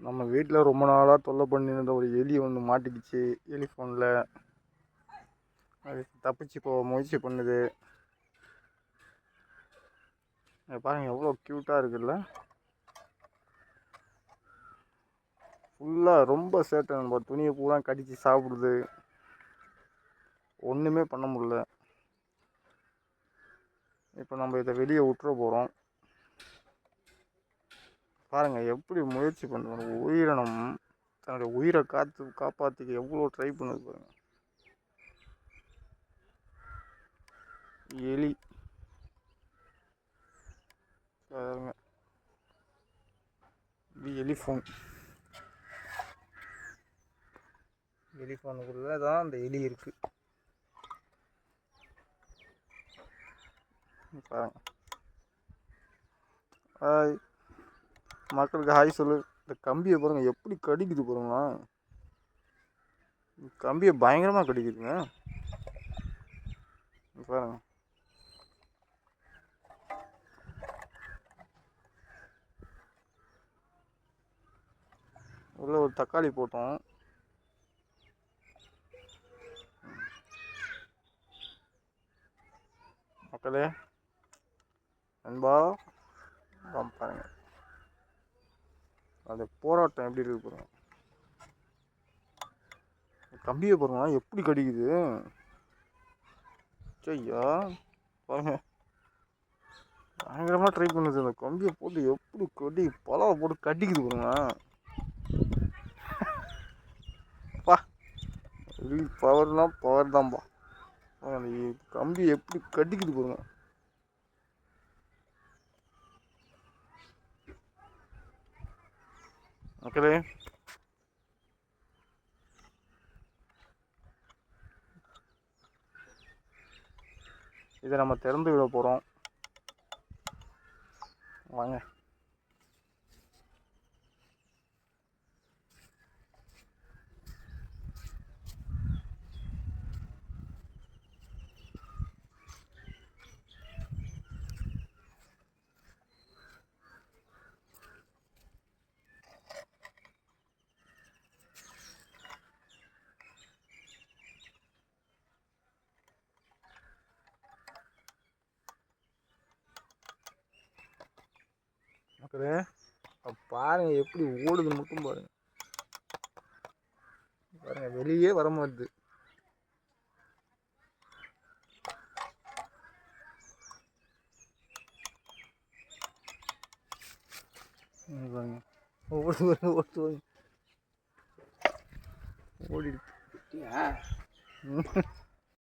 நம்ம வீட்டில் ரொம்ப நாளாக தொல்லை பண்ணியிருந்த ஒரு எலி ஒன்று மாட்டிக்கிச்சு. எலி ஃபோனில் அது தப்பிச்சு போக முயற்சி பண்ணுது. பாருங்கள் எவ்வளோ க்யூட்டாக இருக்குல்ல. ஃபுல்லாக ரொம்ப சேட்டை. நம்ம துணியை பூரா கடித்து சாப்பிடுது. ஒன்றுமே பண்ண முடியல. இப்போ நம்ம இதை வெளியே விட்டுற போகிறோம். பாருங்கள் எப்படி முயற்சி பண்ணுறோம். உயிரினம் தன்னுடைய உயிரை காப்பாற்றிக்க எவ்வளோ ட்ரை பண்ணுது பாருங்கள். எலி பாருங்க, இது எலிஃபோனுக்குள்ளே தான் அந்த எலி இருக்குது பாருங்க. ஹாய் மக்களுக்கு ஹாய் சொல்லு. இந்த கம்பியை பாருங்கள் எப்படி கடிக்குது பாருங்களா. கம்பியை பயங்கரமாக கடிக்குதுங்க பாருங்க. உள்ள ஒரு தக்காளி போட்டோம். மக்களே அன்பா பாருங்க அது போராட்டம் எப்படி இருக்கு பாருங்க. கம்பியை பாருங்க எப்படி கடிக்குது. ஐயா பாருங்க பயங்கரமாக ட்ரை பண்ணுது. அந்த கம்பியை போட்டு எப்படி பலாவை போட்டு கடிக்குது பாருங்க. பா பவர்னா பவர் தான்ப்பா. அந்த கம்பி எப்படி கடிக்குது பாருங்க. மக்களே இதை நம்ம திறந்து விட போகிறோம். வாங்க. மக்களே பாருங்க எப்படி ஓடுது மட்டும் பாருங்க. பாருங்க வெளியே வர மாட்டுது. பாருங்க ஓடிடுச்சு.